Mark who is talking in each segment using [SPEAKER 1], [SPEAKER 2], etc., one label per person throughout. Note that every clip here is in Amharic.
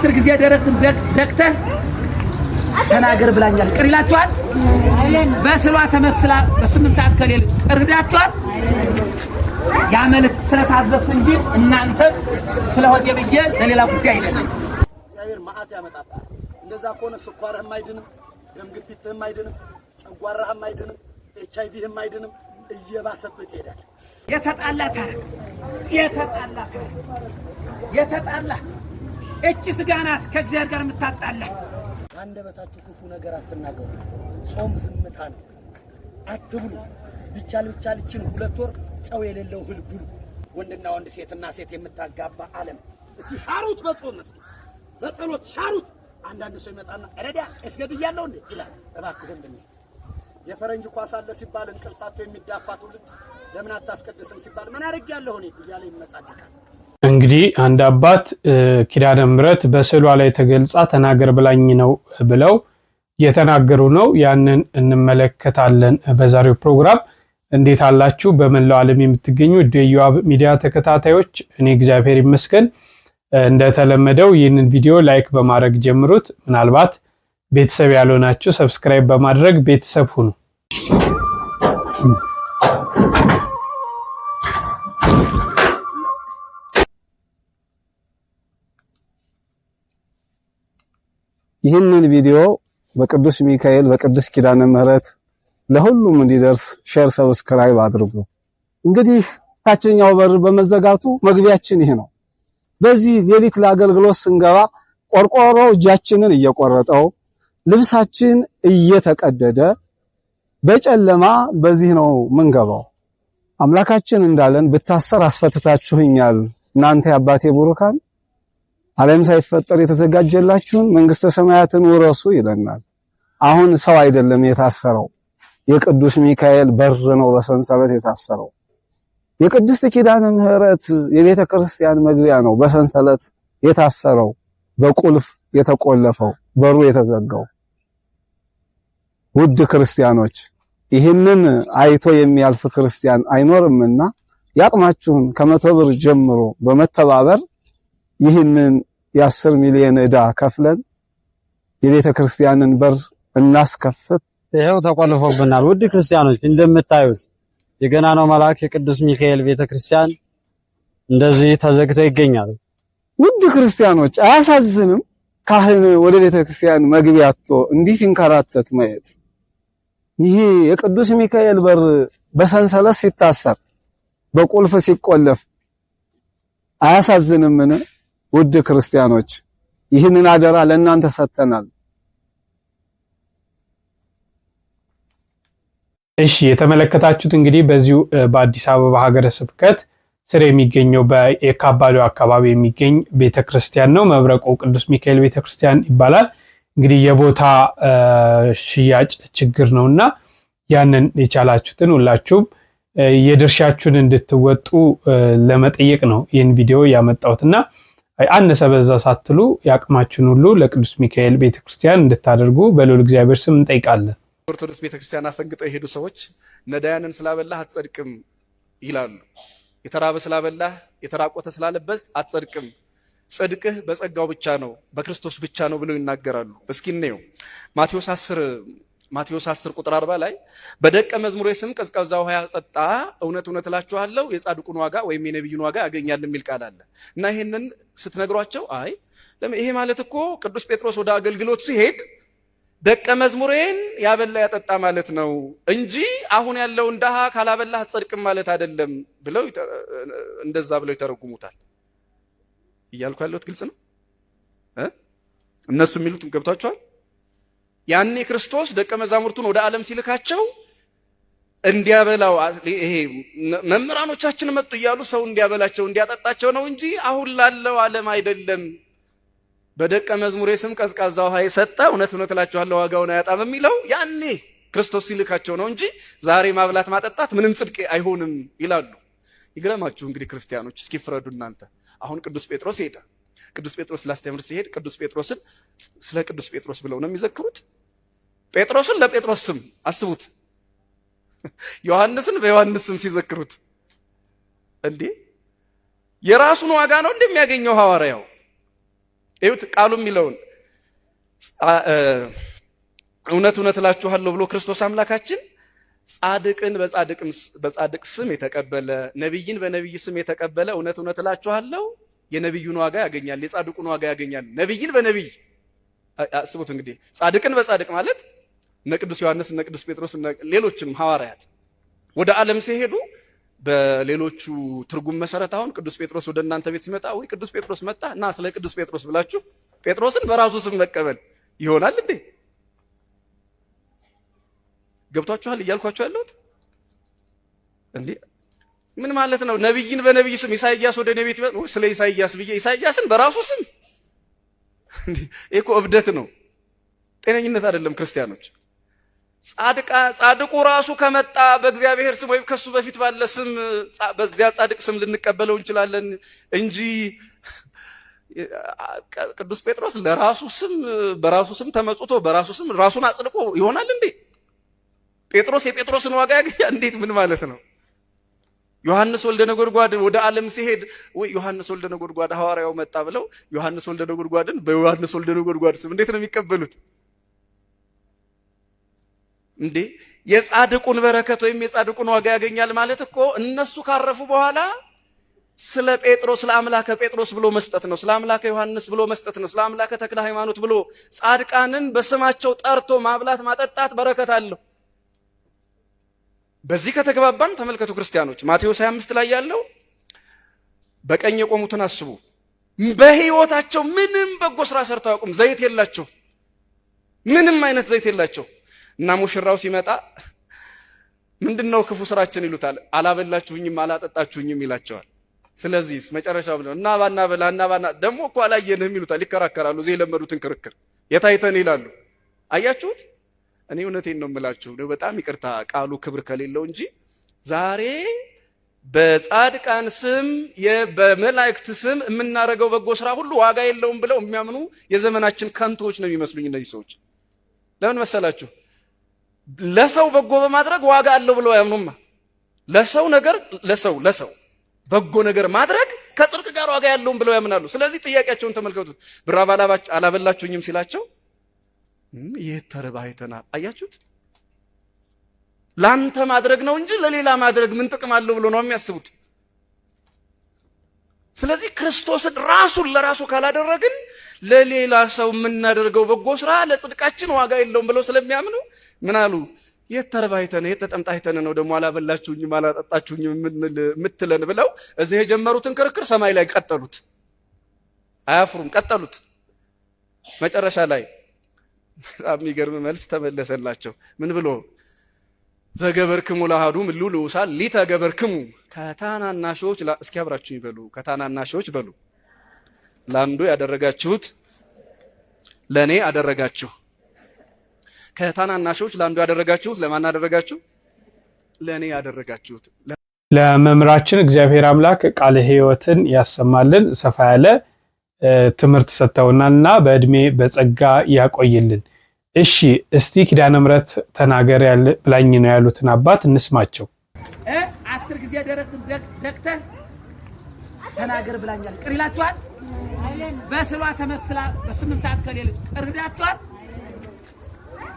[SPEAKER 1] 10 ጊዜ ደረትን ደክተህ ተናገር ብላኛል። ቅር ይላችኋል? በስሏ ተመስላ በ8 ሰዓት ከሌሊት ቅር ይላችኋል? ያ መልእክት ስለታዘዝኩ እንጂ እናንተ ስለሆነ ብዬ ለሌላ ጉዳይ አይደለም።
[SPEAKER 2] እግዚአብሔር መዓት ያመጣብሃል። እንደዛ ከሆነ ስኳርህም አይድንም፣ ደም ግፊትህም አይድንም፣ ጨጓራህም አይድንም፣ ኤችአይቪህም አይድንም፣ እየባሰበት ይሄዳል። የተጣላ እቺ ስጋ ናት ከእግዚአብሔር ጋር የምታጣላ። አንደበታችሁ ክፉ ነገር አትናገሩ። ጾም ዝምታ ነው። አትብሉ። ቢቻል ይችን 2 ወር ጨው የሌለው እህል ብሉ። ወንድና ወንድ ሴትና ሴት የምታጋባ ዓለም እስኪ ሻሩት። በጾም እስኪ በጸሎት ሻሩት። አንዳንድ ሰው ይመጣና ረዳ እስገድያለሁ እንዴ ይላል። እባክህ እንደኔ የፈረንጅ ኳስ አለ ሲባል እንቅልፋቶ የሚዳፋ ትውልድ ለምን አታስቀድስም ሲባል ምን አድርጌያለሁ እኔ እያለ ይመጻደቃል።
[SPEAKER 3] እንግዲህ አንድ አባት ኪዳነ ምሕረት በስዕሏ ላይ ተገልጻ ተናገር ብላኝ ነው ብለው የተናገሩ ነው። ያንን እንመለከታለን በዛሬው ፕሮግራም። እንዴት አላችሁ? በመላው ዓለም የምትገኙ የኢዮአብ ሚዲያ ተከታታዮች፣ እኔ እግዚአብሔር ይመስገን። እንደተለመደው ይህንን ቪዲዮ ላይክ በማድረግ ጀምሩት። ምናልባት ቤተሰብ ያልሆናችሁ ሰብስክራይብ በማድረግ ቤተሰብ ሁኑ።
[SPEAKER 4] ይህንን ቪዲዮ በቅዱስ ሚካኤል በቅዱስ ኪዳነ ምሕረት ለሁሉም እንዲደርስ ሼር ሰብስክራይብ አድርጉ። እንግዲህ ታችኛው በር በመዘጋቱ መግቢያችን ይሄ ነው። በዚህ ሌሊት ለአገልግሎት ስንገባ ቆርቆሮ እጃችንን እየቆረጠው ልብሳችን እየተቀደደ በጨለማ በዚህ ነው መንገባው። አምላካችን እንዳለን ብታሰር አስፈትታችሁኛል እናንተ የአባቴ ቡሩካን ዓለም ሳይፈጠር የተዘጋጀላችሁን መንግስተ ሰማያትን ወረሱ ይለናል። አሁን ሰው አይደለም የታሰረው፣ የቅዱስ ሚካኤል በር ነው በሰንሰለት የታሰረው። የቅድስት ኪዳነ ምሕረት የቤተ ክርስቲያን መግቢያ ነው በሰንሰለት የታሰረው፣ በቁልፍ የተቆለፈው፣ በሩ የተዘጋው። ውድ ክርስቲያኖች ይህንን አይቶ የሚያልፍ ክርስቲያን አይኖርምና ያቅማችሁን ከ100 ብር ጀምሮ በመተባበር ይህንን የ10 ሚሊዮን ዕዳ ከፍለን የቤተ ክርስቲያንን በር እናስከፍት።
[SPEAKER 5] ይሄው ተቆልፎብናል። ውድ ክርስቲያኖች እንደምታዩት የገናናው መልአክ የቅዱስ ሚካኤል ቤተክርስቲያን እንደዚህ ተዘግቶ ይገኛል።
[SPEAKER 4] ውድ ክርስቲያኖች አያሳዝንም? ካህን ወደ ቤተክርስቲያን መግቢያ አጥቶ እንዲህ ሲንከራተት ማየት። ይሄ የቅዱስ ሚካኤል በር በሰንሰለት ሲታሰር በቁልፍ ሲቆለፍ አያሳዝንምን? ውድ ክርስቲያኖች ይህንን አደራ ለእናንተ ሰጥተናል።
[SPEAKER 3] እሺ የተመለከታችሁት እንግዲህ በዚሁ በአዲስ አበባ ሀገረ ስብከት ስር የሚገኘው በየካባዶ አካባቢ የሚገኝ ቤተክርስቲያን ነው። መብረቆ ቅዱስ ሚካኤል ቤተክርስቲያን ይባላል። እንግዲህ የቦታ ሽያጭ ችግር ነውና ያንን የቻላችሁትን ሁላችሁም የድርሻችሁን እንድትወጡ ለመጠየቅ ነው ይህን ቪዲዮ ያመጣሁትና አነሰ በዛ ሳትሉ ያቅማችሁን ሁሉ ለቅዱስ ሚካኤል ቤተክርስቲያን እንድታደርጉ በልዑል እግዚአብሔር ስም እንጠይቃለን።
[SPEAKER 6] ኦርቶዶክስ ቤተክርስቲያን አፈንግጠው የሄዱ ሰዎች ነዳያንን ስላበላህ አትጸድቅም ይላሉ። የተራበ ስላበላህ የተራቆተ ስላለበስ አትጸድቅም፣ ጽድቅህ በጸጋው ብቻ ነው በክርስቶስ ብቻ ነው ብለው ይናገራሉ። እስኪ እንየው ማቴዎስ 10 ቁጥር 40 ላይ በደቀ መዝሙሬ ስም ቀዝቃዛ ውሃ ያጠጣ እውነት እውነት እላችኋለሁ የጻድቁን ዋጋ ወይም የነብዩን ዋጋ ያገኛል የሚል ቃል አለ እና ይሄንን ስትነግሯቸው አይ ይሄ ማለት እኮ ቅዱስ ጴጥሮስ ወደ አገልግሎት ሲሄድ ደቀ መዝሙሬን ያበላ ያጠጣ ማለት ነው እንጂ አሁን ያለውን ደሃ ካላበላህ አትጸድቅም ማለት አይደለም ብለው እንደዛ ብለው ይተረጉሙታል። እያልኩ ያለሁት ግልጽ ነው። እነሱ የሚሉትን ገብቷቸዋል። ያኔ ክርስቶስ ደቀ መዛሙርቱን ወደ ዓለም ሲልካቸው እንዲያበላው ይሄ መምህራኖቻችን መጡ እያሉ ሰው እንዲያበላቸው እንዲያጠጣቸው ነው እንጂ አሁን ላለው ዓለም አይደለም። በደቀ መዝሙሬ ስም ቀዝቃዛ ውሃ የሰጠ እውነት እውነት እላችኋለሁ ዋጋውን አያጣም የሚለው ያኔ ክርስቶስ ሲልካቸው ነው እንጂ ዛሬ ማብላት ማጠጣት ምንም ጽድቅ አይሆንም ይላሉ። ይግረማችሁ እንግዲህ ክርስቲያኖች እስኪ ፍረዱ እናንተ። አሁን ቅዱስ ጴጥሮስ ሄደ። ቅዱስ ጴጥሮስ ላስተምር ሲሄድ ቅዱስ ጴጥሮስን ስለ ቅዱስ ጴጥሮስ ብለው ነው የሚዘክሩት። ጴጥሮስን ለጴጥሮስ ስም አስቡት፣ ዮሐንስን በዮሐንስ ስም ሲዘክሩት እንዴ የራሱን ዋጋ ነው እንደሚያገኘው ሐዋርያው። እዩት ቃሉ የሚለውን እውነት እውነት እላችኋለሁ ብሎ ክርስቶስ አምላካችን ጻድቅን በጻድቅ ስም የተቀበለ ነብይን በነብይ ስም የተቀበለ እውነት እውነት እላችኋለሁ የነብዩን ዋጋ ያገኛል፣ የጻድቁን ዋጋ ያገኛል። ነብይን በነብይ አስቡት እንግዲህ ጻድቅን በጻድቅ ማለት እነ ቅዱስ ዮሐንስ እነ ቅዱስ ጴጥሮስ እነ ሌሎችንም ሐዋርያት ወደ ዓለም ሲሄዱ በሌሎቹ ትርጉም መሰረት አሁን ቅዱስ ጴጥሮስ ወደ እናንተ ቤት ሲመጣ ወይ ቅዱስ ጴጥሮስ መጣ እና ስለ ቅዱስ ጴጥሮስ ብላችሁ ጴጥሮስን በራሱ ስም መቀበል ይሆናል እንዴ? ገብቷችኋል እያልኳችሁ ያለሁት እንዴ? ምን ማለት ነው? ነብይን በነብይ ስም ኢሳይያስ ወደ ነብይ ቤት ስለ ኢሳይያስ ብዬ ኢሳይያስን በራሱ ስም እንዴ? እኮ እብደት ነው፣ ጤነኝነት አይደለም። ክርስቲያኖች ጻድቁ ራሱ ከመጣ በእግዚአብሔር ስም ወይም ከሱ በፊት ባለ ስም በዚያ ጻድቅ ስም ልንቀበለው እንችላለን እንጂ ቅዱስ ጴጥሮስ ለራሱ ስም በራሱ ስም ተመጽቶ በራሱ ስም ራሱን አጽድቆ ይሆናል እንዴ? ጴጥሮስ የጴጥሮስን ዋጋ ያገኛል እንዴት? ምን ማለት ነው? ዮሐንስ ወልደ ነጎድጓድ ወደ ዓለም ሲሄድ ወይ ዮሐንስ ወልደ ነጎድጓድ ሐዋርያው መጣ ብለው ዮሐንስ ወልደ ነጎድጓድን በዮሐንስ ወልደ ነጎድጓድ ስም እንዴት ነው የሚቀበሉት እንዴ? የጻድቁን በረከት ወይም የጻድቁን ዋጋ ያገኛል ማለት እኮ እነሱ ካረፉ በኋላ ስለ ጴጥሮስ ለአምላከ ጴጥሮስ ብሎ መስጠት ነው፣ ስለ አምላከ ዮሐንስ ብሎ መስጠት ነው፣ ስለ አምላከ ተክለ ሃይማኖት ብሎ ጻድቃንን በስማቸው ጠርቶ ማብላት ማጠጣት በረከት አለው። በዚህ ከተግባባን ተመልከቱ ክርስቲያኖች፣ ማቴዎስ 25 ላይ ያለው በቀኝ የቆሙትን አስቡ። በህይወታቸው ምንም በጎ ስራ ሰርተው አያውቁም። ዘይት የላቸው፣ ምንም አይነት ዘይት የላቸው እና ሙሽራው ሲመጣ ምንድነው ክፉ ስራችን ይሉታል። አላበላችሁኝም አላጠጣችሁኝም ይላቸዋል። ስለዚህ መጨረሻው ነው እና ባና ደግሞ እኮ አላየንህም ይሉታል። ይከራከራሉ። እዚህ የለመዱትን ክርክር የታይተን ይላሉ። አያችሁት? እኔ እውነቴን ነው የምላችሁ፣ በጣም ይቅርታ ቃሉ ክብር ከሌለው እንጂ ዛሬ በጻድቃን ስም በመላእክት ስም የምናደርገው በጎ ስራ ሁሉ ዋጋ የለውም ብለው የሚያምኑ የዘመናችን ከንቶች ነው የሚመስሉኝ እነዚህ ሰዎች። ለምን መሰላችሁ? ለሰው በጎ በማድረግ ዋጋ አለው ብለው ያምኑማ። ለሰው ነገር ለሰው በጎ ነገር ማድረግ ከጽድቅ ጋር ዋጋ ያለውም ብለው ያምናሉ። ስለዚህ ጥያቄያቸውን ተመልከቱት። ብራብ አላበላችሁኝም ሲላቸው የት ተርበህ አይተናል። አያችሁት? ላንተ ማድረግ ነው እንጂ ለሌላ ማድረግ ምን ጥቅም አለው ብሎ ነው የሚያስቡት። ስለዚህ ክርስቶስን ራሱን ለራሱ ካላደረግን ለሌላ ሰው የምናደርገው በጎ ስራ ለጽድቃችን ዋጋ የለውም ብለው ስለሚያምኑ ምን አሉ? የት ተርበህ አይተን የት ተጠምተህ አይተን ነው ደግሞ አላበላችሁኝም አላጠጣችሁኝም የምትለን ብለው እዚህ የጀመሩትን ክርክር ሰማይ ላይ ቀጠሉት። አያፍሩም፣ ቀጠሉት። መጨረሻ ላይ በጣም የሚገርም መልስ ተመለሰላቸው። ምን ብሎ? ዘገበርክሙ ለአሐዱ እምእሉ ንዑሳን ሊተገበርክሙ፣ ከታናናሾች እስኪ አብራችሁ ይበሉ፣ ከታናናሾች በሉ፣ ለአንዱ ያደረጋችሁት ለእኔ አደረጋችሁ። ከታናናሾች ለአንዱ ያደረጋችሁት ለማን አደረጋችሁ? ለእኔ ያደረጋችሁት።
[SPEAKER 3] ለመምህራችን እግዚአብሔር አምላክ ቃለ ሕይወትን ያሰማልን፣ ሰፋ ያለ ትምህርት ሰጥተውናልና በእድሜ በጸጋ ያቆይልን። እሺ እስቲ ኪዳነ ምሕረት ተናገር ብላኝ ነው ያሉትን አባት እንስማቸው።
[SPEAKER 1] 10 ጊዜ ደረትን ደክተህ ተናገር ብላኛል። ቅር ይላችኋል? በስሏ ተመስላ በ8 ሰዓት ከሌሊት ቅር ይላችኋል?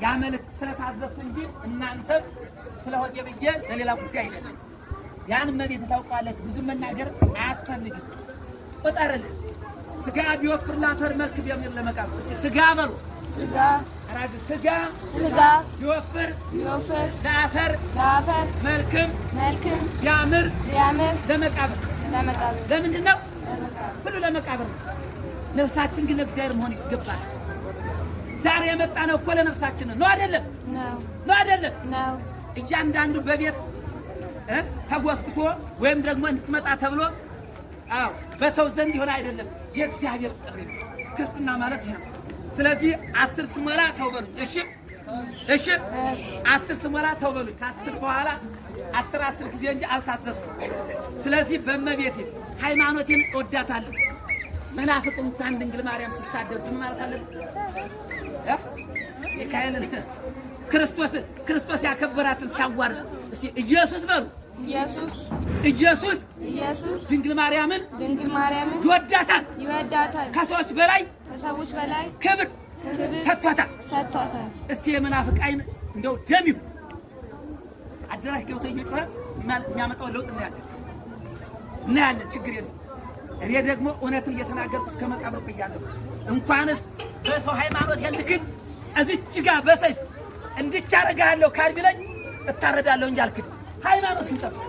[SPEAKER 1] ያ መልእክት ስለታዘዝኩ እንጂ እናንተ ስለሆነ ብዬ ለሌላ ጉዳይ አይደለም። ያን መቤት ታውቃለች። ብዙ መናገር አያስፈልግም። ቁጠርልኝ። ስጋ ቢወፍር ላፈር መልክ ቢያምር ለመቃብር እስቲ ስጋ በሉ። ስጋ አራግ ስጋ ቢወፍር ላፈር መልክም ቢያምር ለመቃብር ለምንድን ነው? ሁሉ ለመቃብር ነው። ነፍሳችን ግን ለእግዚአብሔር መሆን ይገባል። ዛሬ የመጣ ነው እኮ ለነፍሳችን ነው አይደለም? ነው አይደለም? እያንዳንዱ በቤት ተጎስቁሶ ወይም ደግሞ እንድትመጣ ተብሎ በሰው ዘንድ ይሆን አይደለም። የእግዚአብሔር ጥሪ ነው ክርስትና ማለት ይሄ ነው። ስለዚህ 10 ስሞላ ተውበሉ። እሺ 10 ስሞላ ተውበሉ። ከ10 በኋላ 10 ጊዜ እንጂ አልታዘዝኩም። ስለዚህ በመቤቴ ሃይማኖቴን እወዳታለሁ። መናፍቅም እንኳን ድንግል ማርያም ሲሳደብ ዝም ማለት አለብን? ሚካኤልን ክርስቶስ ያከበራትን ሲያዋርድ እስቲ ኢየሱስ በሉ። ኢየሱስ ድንግል ማርያምን ይወዳታል። ከሰዎች በላይ
[SPEAKER 7] ከሰዎች በላይ
[SPEAKER 1] ክብር ሰጥቷታል። እስቲ የመናፍቅ አይን እንደው ደም ይሁን አደራሽ ገብቶ እየጮኸ የሚያመጣው ለውጥ እናያለን። ችግር የለም። እኔ ደግሞ እውነትን እየተናገርኩ እስከ መቃብር ቆያለሁ። እንኳንስ በሰው ሃይማኖት ያልክድ እዚች ጋር በሰይፍ እንድቻረጋለሁ ካልቢለኝ እታረዳለሁ እንጂ አልክድም። ሃይማኖት ግን ጠብቅ።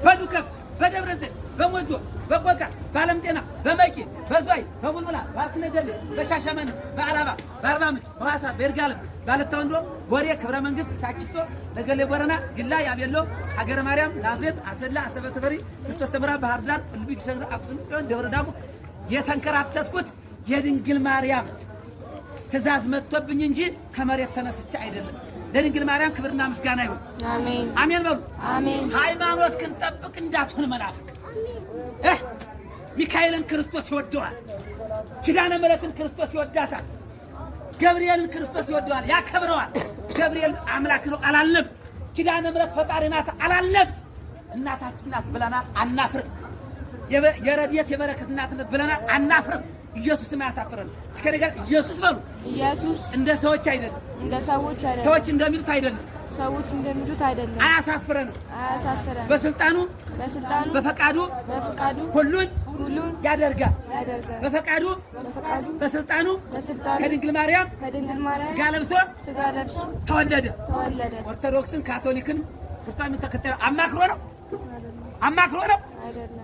[SPEAKER 1] በዱከም በደብረ ዘይት በሞጆ በቆቃ በዓለም ጤና በመቂ በዝዋይ በቡልቡላ በአስነገሌ በሻሸመኔ በአላባ በአርባ ምንጭ በሐዋሳ በይርጋለም ባለታ ወንዶ ቦሌ ክብረ መንግስት ሻኪሶ ነገሌ ቦረና ግላ ያቤሎ ሀገረ ማርያም ናዝሬት አሰላ አሰበ ተፈሪ ክርስቶስ ሰምራ ባህር ዳር ልቢ ሸግረ አክሱም ጽዮን ደብረ ዳሞ የተንከራተትኩት የድንግል ማርያም ትእዛዝ መጥቶብኝ እንጂ ከመሬት ተነስቼ አይደለም። ለድንግል ማርያም ክብርና ምስጋና ይሁን። አሜን አሜን በሉ። አሜን። ሃይማኖት ግን ጠብቅ እንዳትሆን መናፍቅ። ሚካኤልን ክርስቶስ ይወደዋል። ኪዳነ ምሕረትን ክርስቶስ ይወዳታል። ገብርኤልን ክርስቶስ ይወደዋል፣ ያከብረዋል። ገብርኤል አምላክ ነው አላልንም። ኪዳነ ምሕረት ፈጣሪ ናት አላልንም። እናታችን ናት ብለናል፣ አናፍርም። የረድኤት የበረከት እናት ናት ብለናል፣ አናፍርም። ኢየሱስ ማያሳፍረን። እስከ ነገር ኢየሱስ በሉ። ኢየሱስ እንደ ሰዎች አይደለም፣ እንደ ሰዎች አይደለም፣ ሰዎች እንደሚሉት አይደለም፣ ሰዎች እንደሚሉት አይደለም። አያሳፍረን፣ አያሳፍረን። በስልጣኑ በፈቃዱ ሁሉን ያደርጋል። በፈቃዱ በስልጣኑ ከድንግል ማርያም ስጋ ለብሶ ተወለደ። ኦርቶዶክስን ካቶሊክን ፕሮቴስታንትን ተከተለ።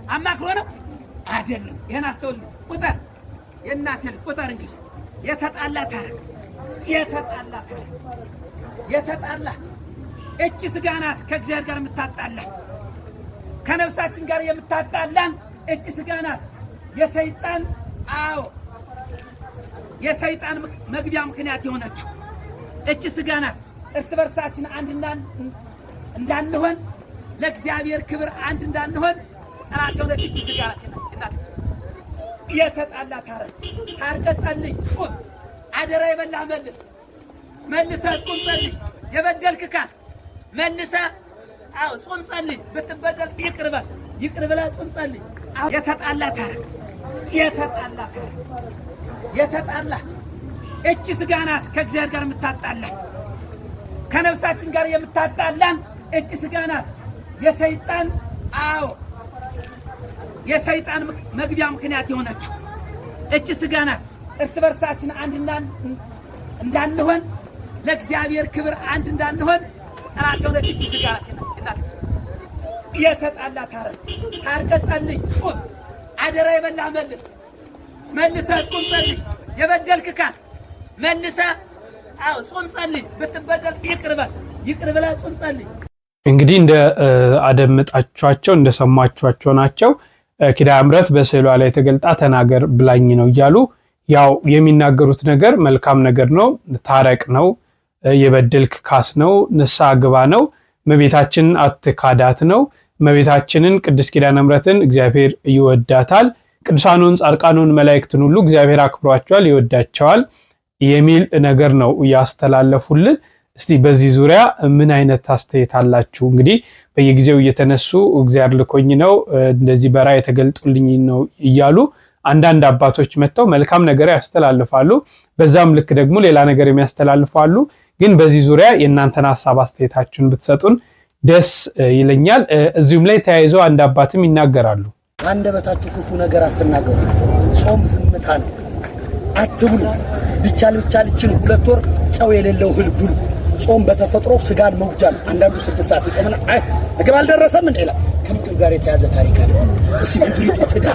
[SPEAKER 1] አማክሮ ነው አይደለም። ይሄን አስተውል። ቁጥር የእናቴ ልጅ ቁጥር እንግዲህ የተጣላ እቺ ስጋ ናት ከእግዚአብሔር ጋር የምታጣላ፣ ከነፍሳችን ጋር የምታጣላን እቺ ስጋ ናት። የሰይጣን መግቢያ ምክንያት የሆነችው እቺ ስጋ ናት። እርስ በርሳችን አንድ እንዳንሆን፣ ለእግዚአብሔር ክብር አንድ እንዳንሆን ጠላት የሆነች እቺ ስጋ ናት። የተጣላ ታርቀ ጸልይ፣ ቁም። አደራ የበላህ መልሰህ ቁም ጸልይ። የበደልክ ካስ መልሰህ ጾም ጸልይ። ብትበደል ይቅር በለህ ጾም ጸልይ። የተጣላ እቺ ስጋ ናት ከእግዚአብሔር ጋር የምታጣላ፣ ከነፍሳችን ጋር የምታጣላን እቺ ስጋ ናት። የሰይጣን መግቢያ ምክንያት የሆነችው እቺ ስጋ ናት። እርስ በርሳችን አንድ እንዳንሆን፣ ለእግዚአብሔር ክብር አንድ እንዳንሆን ጠላት የሆነች እቺ ስጋ ናት። የተጣላ ታርቀ ጸልይ፣ ቁም። አደራ የበላህ መልሰህ ቁም ጸልይ። የበደልክ ካስ መልሰህ ጾም ጸልይ። ብትበደል ይቅር በለህ ጾም ጸልይ።
[SPEAKER 3] እንግዲህ እንደ አደመጣችኋቸው እንደሰማችኋቸው ናቸው። ኪዳነ ምሕረት በስዕሏ ላይ ተገልጣ ተናገር ብላኝ ነው እያሉ ያው የሚናገሩት ነገር መልካም ነገር ነው። ታረቅ ነው፣ የበደልክ ካስ ነው፣ ንስሐ ግባ ነው፣ እመቤታችንን አትካዳት ነው። እመቤታችንን ቅድስት ኪዳነ ምሕረትን እግዚአብሔር ይወዳታል። ቅዱሳኑን፣ ጻድቃኑን፣ መላእክትን ሁሉ እግዚአብሔር አክብሯቸዋል፣ ይወዳቸዋል የሚል ነገር ነው ያስተላለፉልን። እስቲ በዚህ ዙሪያ ምን አይነት አስተያየት አላችሁ? እንግዲህ በየጊዜው እየተነሱ እግዚአብሔር ልኮኝ ነው እንደዚህ በራ የተገልጡልኝ ነው እያሉ አንዳንድ አባቶች መጥተው መልካም ነገር ያስተላልፋሉ። በዛም ልክ ደግሞ ሌላ ነገር የሚያስተላልፋሉ። ግን በዚህ ዙሪያ የእናንተን ሐሳብ አስተያየታችሁን ብትሰጡን ደስ ይለኛል። እዚሁም ላይ ተያይዘው አንድ አባትም ይናገራሉ።
[SPEAKER 2] አንደበታችሁ ክፉ ነገር አትናገሩ፣ ጾም ዝምታ ነው፣ አትብሉ። ቢቻል እቺን 2 ወር ጨው የሌለው እህል ብሉ። ጾም በተፈጥሮ ስጋን መውጃ ነው። አንዳንዱ 6 ሰዓት ይጾምና ምግብ አልደረሰም እንዴ ይላል። ከምግብ ጋር የተያዘ ታሪክ አለ። እስኪ ምድሪቱ ትዳ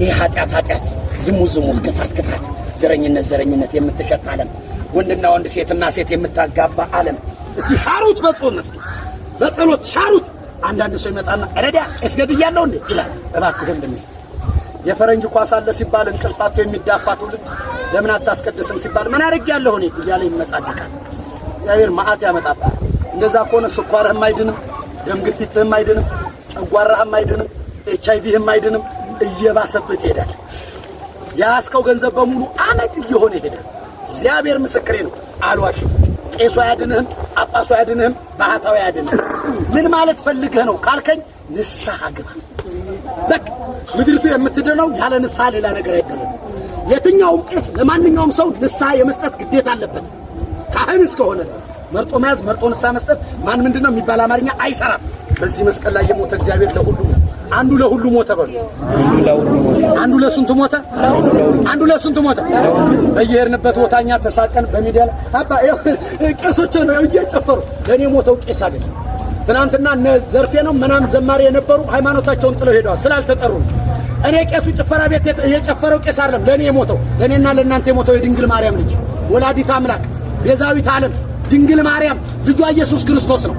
[SPEAKER 2] ይሄ ኃጢአት፣ ዝሙት፣ ክፋት፣ ዘረኝነት የምትሸጥ ዓለም፣ ወንድና ወንድ ሴትና ሴት የምታጋባ ዓለም። እስኪ ሻሩት፣ በጾም እስኪ በጸሎት ሻሩት። አንዳንድ ሰው ይመጣና ረዲያ እስገድያለሁ እንዴ ይላል። እባክህ ወንድሜ የፈረንጅ ኳስ አለ ሲባል እንቅልፋቱ የሚዳፋ ትውልድ ለምን አታስቀድስም ሲባል ምን አድርጌያለሁ እኔ እያለ ይመጻደቃል። እግዚአብሔር መዓት ያመጣባል። እንደዛ ከሆነ ስኳርህም አይድንም፣ ደም ግፊትህም አይድንም፣ ጨጓራህም አይድንም፣ HIV አይድንም። እየባሰበት ይሄዳል። ያስከው ገንዘብ በሙሉ አመድ እየሆነ ይሄዳል። እግዚአብሔር ምስክሬ ነው። አልዋሽ። ቄሱ አያድንህም፣ ጳጳሱ አያድንህም፣ ባህታዊ አያድንህም። ምን ማለት ፈልገህ ነው ካልከኝ ንስሐ ግባ። በቃ ምድሪቱ የምትድነው ያለ ንስሐ ሌላ ነገር አይደለም። የትኛውም ቄስ ለማንኛውም ሰው ንስሐ የመስጠት ግዴታ አለበት። ካህን እስከሆነ ድረስ መርጦ መያዝ፣ መርጦ ንስሐ መስጠት ማን ምንድነው የሚባል አማርኛ አይሰራም። በዚህ መስቀል ላይ የሞተ እግዚአብሔር ለሁሉ ነው። አንዱ ለሁሉ ሞተ በሉ። አንዱ ለስንቱ ሞተ? አንዱ ለስንቱ ሞተ? በየሄድንበት ቦታኛ ተሳቀን በሚዲያ ላይ አባ ቄሶች ነው እየጨፈሩ ለኔ ሞተው ቄስ አይደለም። ትናንትና እነ ዘርፌ ነው ምናምን ዘማሪ የነበሩ ሃይማኖታቸውን ጥለው ሄደዋል ስላልተጠሩ። እኔ ቄሱ ጭፈራ ቤት የጨፈረው ቄስ አይደለም ለኔ የሞተው፣ ለኔና ለእናንተ የሞተው የድንግል ማርያም ልጅ ወላዲት አምላክ ቤዛዊት ዓለም ድንግል ማርያም ልጇ ኢየሱስ ክርስቶስ ነው።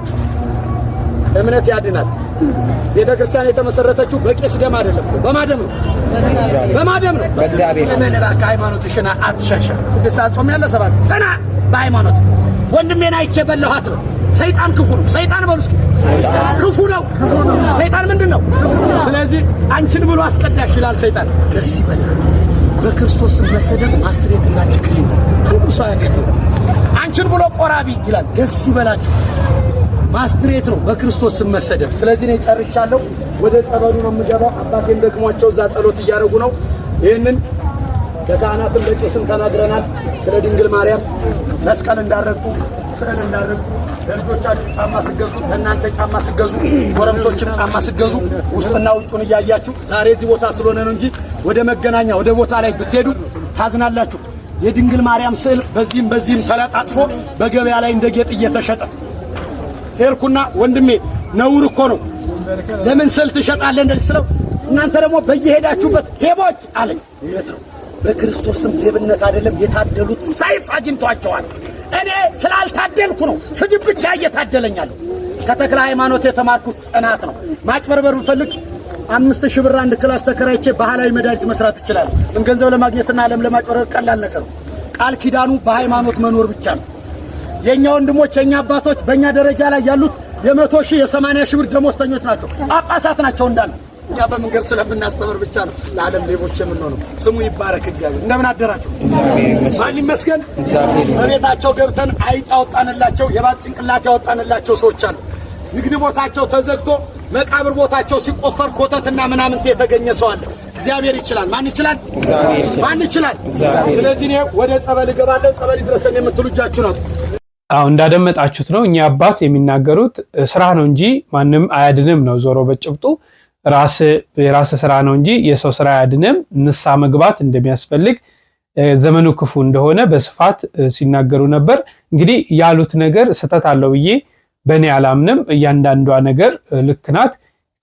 [SPEAKER 2] እምነት ያድናል። ቤተ ክርስቲያን የተመሰረተችው በቄስ ደም አይደለም፣ በማደም ነው። በማደም ነው። በእግዚአብሔር እመነላ ከሃይማኖትሽና አትሸሸ። ስድስት ሰዓት ጾም ያለ ሰባት ጽና በሃይማኖት ወንድሜን አይቼ በለኋት ነው። ሰይጣን ክፉ ነው። ሰይጣን በሉ እስኪ ክፉ ነው። ሰይጣን ምንድነው? ስለዚህ አንቺን ብሎ አስቀዳሽ ይላል ሰይጣን። ደስ ይበላል። በክርስቶስ መሰደብ ማስትሬትና ዲግሪ ነው። አንዱ ሰው ያገኘው አንቺን ብሎ ቆራቢ ይላል። ደስ ይበላችሁ። ማስትሬት ነው በክርስቶስ መሰደብ። ስለዚህ ነው ጨርሻለሁ። ወደ ጸበሉ ነው የምገባው። አባቴን ደክሟቸው እዛ ጸሎት እያደረጉ ነው። ይህንን ለካህናትም ለቄስም ተናግረናል። ስለ ድንግል ማርያም መስቀል እንዳረግጡ ስዕል እንዳረግጡ ለልጆቻችሁ ጫማ ስገዙ፣ ለእናንተ ጫማ ስገዙ፣ ጎረምሶችም ጫማ ስገዙ ውስጥና ውጩን እያያችሁ ዛሬ እዚህ ቦታ ስለሆነ ነው እንጂ ወደ መገናኛ ወደ ቦታ ላይ ብትሄዱ ታዝናላችሁ። የድንግል ማርያም ስዕል በዚህም በዚህም ተለጣጥፎ በገበያ ላይ እንደ ጌጥ እየተሸጠ ሄርኩና ወንድሜ ነውር እኮ ነው ለምን ስዕል ትሸጣለህ እንደዚህ ስለው እናንተ ደግሞ በየሄዳችሁበት ሌቦች አለኝ። እውነት ነው። በክርስቶስም ሌብነት አይደለም የታደሉት ሰይፍ አግኝቷቸዋል። እኔ ስላልታደልኩ ነው ስድብ ብቻ እየታደለኛለሁ። ከተክለ ሃይማኖት የተማርኩት ጽናት ነው። ማጭበርበር ብፈልግ 5000 ብር አንድ ክላስ ተከራይቼ ባህላዊ መድኃኒት መስራት እችላለሁ። ገንዘብ ለማግኘትና ዓለም ለማጭበርበር ቀላል ነገር ነው። ቃል ኪዳኑ በሃይማኖት መኖር ብቻ ነው። የኛ ወንድሞች የኛ አባቶች በእኛ ደረጃ ላይ ያሉት የ100,000 የ80,000 ብር ደሞዝተኞች ናቸው። ጳጳሳት ናቸው እንዳለ። እኛ በመንገድ ስለምናስተምር ብቻ ነው ለዓለም ሌቦች የምንሆነው። ስሙ ይባረክ እግዚአብሔር። እንደምን አደራችሁ? ማን ይመስገን። በቤታቸው ገብተን አይጥ ያወጣንላቸው የባብ ጭንቅላት ያወጣንላቸው ሰዎች አሉ። ንግድ ቦታቸው ተዘግቶ መቃብር ቦታቸው ሲቆፈር ኮተትና ምናምንት የተገኘ ሰው አለ። እግዚአብሔር ይችላል። ማን ይችላል? ማን ይችላል? ስለዚህ እኔ ወደ ጸበል እገባለሁ። ጸበል ይድረሰን የምትሉ እጃችሁ ነው።
[SPEAKER 3] አሁን እንዳደመጣችሁት ነው። እኛ አባት የሚናገሩት ስራ ነው እንጂ ማንም አያድንም ነው። ዞሮ በጭብጡ የራስ ስራ ነው እንጂ የሰው ስራ አያድንም። ንስሐ መግባት እንደሚያስፈልግ ዘመኑ ክፉ እንደሆነ በስፋት ሲናገሩ ነበር። እንግዲህ ያሉት ነገር ስህተት አለው ብዬ በእኔ አላምንም። እያንዳንዷ ነገር ልክ ናት።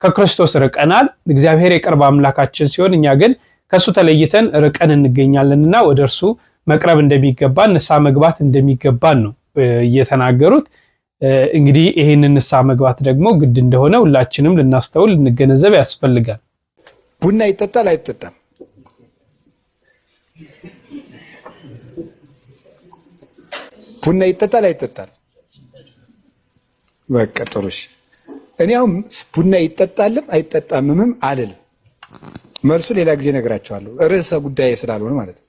[SPEAKER 3] ከክርስቶስ ርቀናል። እግዚአብሔር የቅርብ አምላካችን ሲሆን እኛ ግን ከሱ ተለይተን ርቀን እንገኛለንና ወደ እርሱ መቅረብ እንደሚገባን ንስሐ መግባት እንደሚገባን ነው እየተናገሩት። እንግዲህ ይሄንን ንስሐ መግባት ደግሞ ግድ እንደሆነ ሁላችንም ልናስተውል ልንገነዘብ ያስፈልጋል።
[SPEAKER 7] ቡና ይጠጣል አይጠጣም? ቡና ይጠጣል አይጠጣም? በቃ ጥሩሽ። እኔ አሁን ቡና ይጠጣልም አይጠጣምም አልልም። መልሱ ሌላ ጊዜ እነግራቸዋለሁ፣ ርዕሰ ጉዳይ ስላልሆነ ማለት ነው።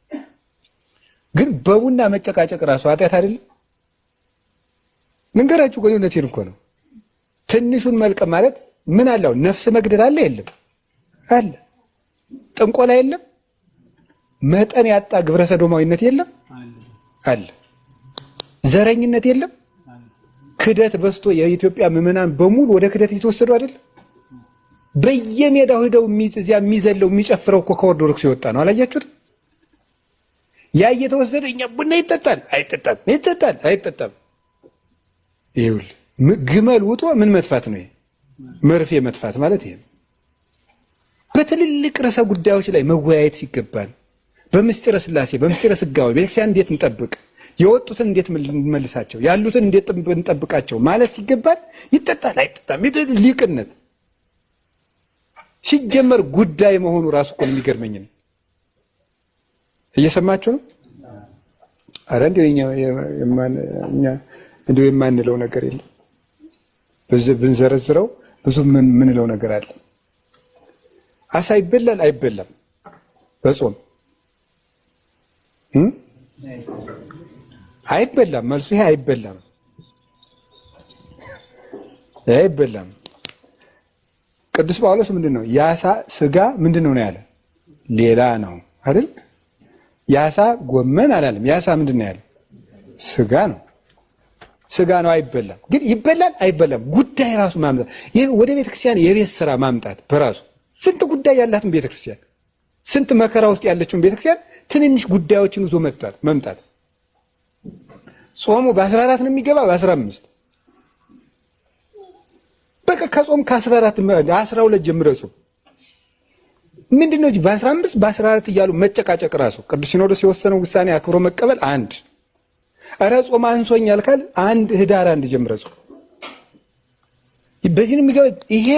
[SPEAKER 7] ግን በቡና መጨቃጨቅ ራሱ ኃጢአት አይደለም? መንገራችሁ ቆይ፣ እውነቴን እኮ ነው። ትንሹን መልቀም ማለት ምን አለው? ነፍስ መግደል አለ የለም? አለ። ጥንቆላ የለም? መጠን ያጣ ግብረ ሰዶማዊነት የለም? አለ። ዘረኝነት የለም? ክደት በስቶ የኢትዮጵያ ምዕመናን በሙሉ ወደ ክደት እየተወሰዱ አይደል? በየሜዳው ሄደው እዚያ የሚዘለው የሚጨፍረው እኮ ከኦርቶዶክስ የወጣ ነው። አላያችሁትም? ያ እየተወሰደ እኛ ቡና ይጠጣል አይጠጣም? ይጠጣል አይጠጣም? ይሁን ግመል ውጦ ምን መጥፋት ነው? መርፌ መጥፋት ማለት ይሄ። በትልልቅ ርዕሰ ጉዳዮች ላይ መወያየት ሲገባን በምስጢረ ሥላሴ በምስጢረ ሥጋዌ ቤተክርስቲያን እንዴት እንጠብቅ፣ የወጡትን እንዴት እንመልሳቸው፣ ያሉትን እንዴት እንጠብቃቸው ማለት ሲገባን ይጠጣል አይጠጣም? ሊቅነት ሲጀመር ጉዳይ መሆኑ ራሱ እኮ የሚገርመኝ ነው። እየሰማችሁ ነው? አረ እንደው የማንለው ነገር የለም። በዚህ ብንዘረዝረው ብዙ ምንለው ነገር አለ። አሳ ይበላል አይበላም? በጾም አይበላም። መልሱ ይሄ አይበላም፣ አይበላም። ቅዱስ ጳውሎስ ምንድነው የአሳ ስጋ ምንድነው ነው ያለ? ሌላ ነው አይደል? ያሳ ጎመን አላለም። ያሳ ምንድን ነው ያለ? ስጋ ነው። ስጋ ነው፣ አይበላም። ግን ይበላል አይበላም ጉዳይ ራሱ ማምጣት፣ ወደ ቤተክርስቲያን የቤት ስራ ማምጣት በራሱ ስንት ጉዳይ ያላትን ቤተክርስቲያን፣ ስንት መከራ ውስጥ ያለችውን ቤተክርስቲያን ትንንሽ ጉዳዮችን ይዞ መምጣት። ጾሙ በ14 ነው የሚገባ በ15 በቃ ከጾም ከ14 12 ጀምረህ ጾም ምንድነው እንጂ በ15 በ14 እያሉ መጨቃጨቅ ራሱ ቅዱስ ሲኖዶስ የወሰነው ውሳኔ አክብሮ መቀበል አንድ። ኧረ ጾም አንሶኛል ካል አንድ ህዳር 1 ጀምረህ ጾም። በዚህ ነው የሚገባ። ይሄ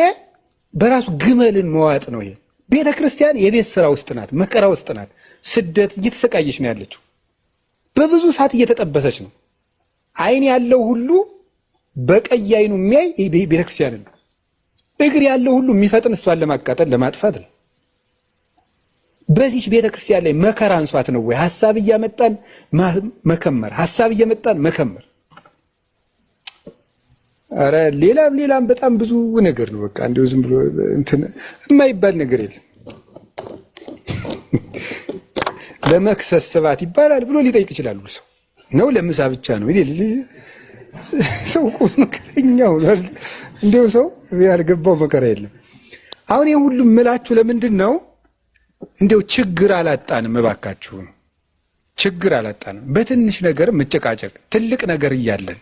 [SPEAKER 7] በራሱ ግመልን መዋጥ ነው። ይሄ ቤተ ክርስቲያን የቤት ስራ ውስጥ ናት፣ መከራ ውስጥ ናት። ስደት እየተሰቃየች ነው ያለችው። በብዙ ሰዓት እየተጠበሰች ነው። አይን ያለው ሁሉ በቀይ አይኑ የሚያይ ቤተ ክርስቲያን ነው። እግር ያለው ሁሉ የሚፈጥን እሷን ለማቃጠል ለማጥፋት ነው። በዚህ ቤተ ክርስቲያን ላይ መከራ አንሷት ነው ወይ? ሐሳብ እያመጣን መከመር፣ ሐሳብ እየመጣን መከመር። አረ ሌላም በጣም ብዙ ነገር ነው። በቃ እንደው ዝም ብሎ እንትን የማይባል ነገር የለም። ለመክሰስ ስባት ይባላል ብሎ ሊጠይቅ ይችላል ሰው ነው። ለምሳ ብቻ ነው ሰው መከረኛው እንደው ሰው ያልገባው መከራ የለም። አሁን ይሄ ሁሉ ምላችሁ ለምንድን ነው? እንደው ችግር አላጣንም፣ እባካችሁ ችግር አላጣንም። በትንሽ ነገር መጨቃጨቅ፣ ትልቅ ነገር እያለን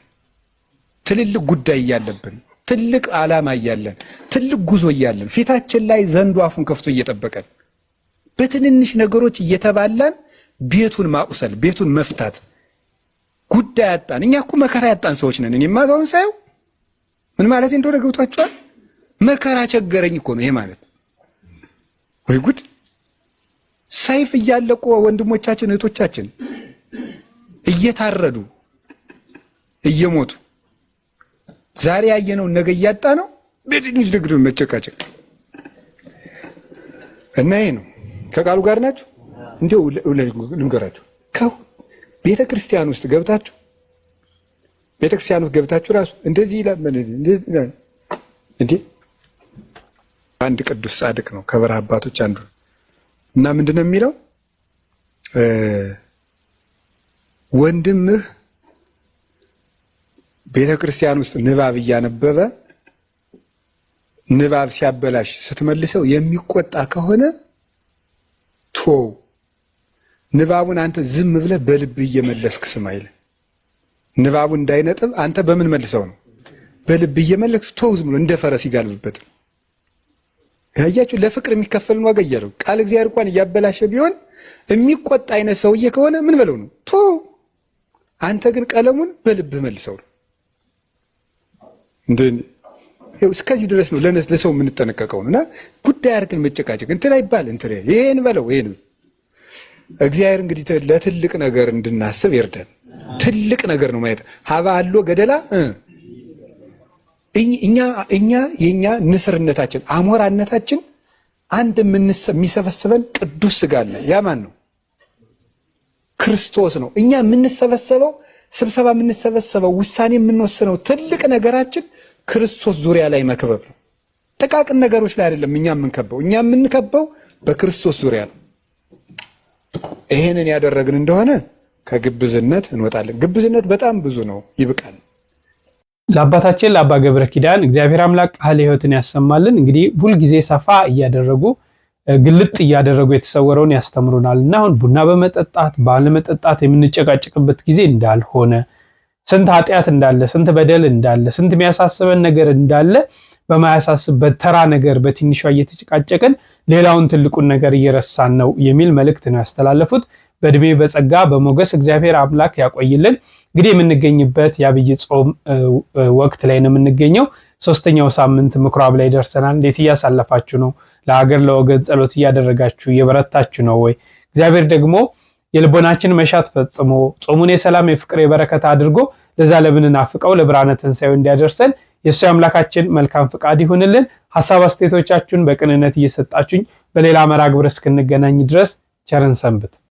[SPEAKER 7] ትልልቅ ጉዳይ እያለብን ትልቅ ዓላማ እያለን ትልቅ ጉዞ እያለን ፊታችን ላይ ዘንዶ አፉን ከፍቶ እየጠበቀን በትንንሽ ነገሮች እየተባላን ቤቱን ማቁሰል፣ ቤቱን መፍታት ጉዳይ ያጣን። እኛ እኮ መከራ ያጣን ሰዎች ነን። እኔማ ጋውን ሳይው ምን ማለት እንደሆነ ገብቷችኋል? መከራ ቸገረኝ እኮ ነው ይሄ ማለት። ወይ ጉድ! ሰይፍ እያለቁ ወንድሞቻችን እህቶቻችን እየታረዱ እየሞቱ ዛሬ ያየነው ነገ እያጣ ነው። በትንሽ ነገር መጨቃጨቅ እና ይሄ ነው። ከቃሉ ጋር ናችሁ። እንደው ልንገራችሁ፣ ቤተ ክርስቲያን ውስጥ ገብታችሁ ራሱ እንደዚህ ይላል እንዴ! አንድ ቅዱስ ጻድቅ ነው ከበረሃ አባቶች አንዱ እና ምንድነው የሚለው? ወንድምህ ቤተ ክርስቲያን ውስጥ ንባብ እያነበበ ንባብ ሲያበላሽ ስትመልሰው የሚቆጣ ከሆነ ቶው ንባቡን አንተ ዝም ብለህ በልብ እየመለስክ ስማ ይላል። ንባቡ እንዳይነጥብ አንተ በምን መልሰው ነው? በልብ እየመለስክ ቶው ዝም ብሎ እንደ ፈረስ ይጋልብበት። ያያችሁ ለፍቅር የሚከፈልን ዋጋ እያለው ቃል እግዚአብሔር እንኳን እያበላሸ ቢሆን የሚቆጣ አይነት ሰውዬ ከሆነ ምን በለው ነው? ቶው አንተ ግን ቀለሙን በልብ መልሰው ነው። እስከዚህ ድረስ ነው ለሰው የምንጠነቀቀው እና ጉዳይ አድርገን መጨቃጨቅ እንትን አይባል እንትን ይሄን በለው ይሄን። እግዚአብሔር እንግዲህ ለትልቅ ነገር እንድናስብ ይርዳን። ትልቅ ነገር ነው ማየት ሀባ አሎ ገደላ እኛ የኛ ንስርነታችን አሞራነታችን አንድ የሚሰበስበን ቅዱስ ስጋ አለ። ያ ማን ነው? ክርስቶስ ነው። እኛ የምንሰበሰበው ስብሰባ የምንሰበሰበው ውሳኔ የምንወስነው ትልቅ ነገራችን ክርስቶስ ዙሪያ ላይ መክበብ ነው። ጥቃቅን ነገሮች ላይ አይደለም እኛ የምንከበው። እኛ የምንከበው በክርስቶስ ዙሪያ ነው። ይሄንን ያደረግን እንደሆነ ከግብዝነት እንወጣለን። ግብዝነት በጣም ብዙ ነው፣ ይብቃል።
[SPEAKER 3] ለአባታችን ለአባ ገብረ ኪዳን እግዚአብሔር አምላክ ቃለ ሕይወትን ያሰማልን። እንግዲህ ሁልጊዜ ሰፋ እያደረጉ ግልጥ እያደረጉ የተሰወረውን ያስተምሩናል እና አሁን ቡና በመጠጣት ባለመጠጣት የምንጨቃጨቅበት ጊዜ እንዳልሆነ፣ ስንት ኃጢአት እንዳለ፣ ስንት በደል እንዳለ፣ ስንት የሚያሳስበን ነገር እንዳለ በማያሳስበት ተራ ነገር በትንሿ እየተጨቃጨቅን ሌላውን ትልቁን ነገር እየረሳን ነው የሚል መልእክት ነው ያስተላለፉት። በእድሜ በጸጋ በሞገስ እግዚአብሔር አምላክ ያቆይልን። እንግዲህ የምንገኝበት የአብይ ጾም ወቅት ላይ ነው የምንገኘው። 3ኛው ሳምንት ምኩራብ ላይ ደርሰናል። እንዴት እያሳለፋችሁ ነው? ለሀገር ለወገን ጸሎት እያደረጋችሁ እየበረታችሁ ነው ወይ? እግዚአብሔር ደግሞ የልቦናችን መሻት ፈጽሞ ጾሙን የሰላም የፍቅር የበረከት አድርጎ ለዛ ለምንናፍቀው ለብርሃነ ትንሣኤው እንዲያደርሰን የእሱ አምላካችን መልካም ፍቃድ ይሁንልን። ሐሳብ አስተያየቶቻችሁን በቅንነት እየሰጣችሁኝ በሌላ መርሃ ግብር እስክንገናኝ ድረስ ቸርን ሰንብት።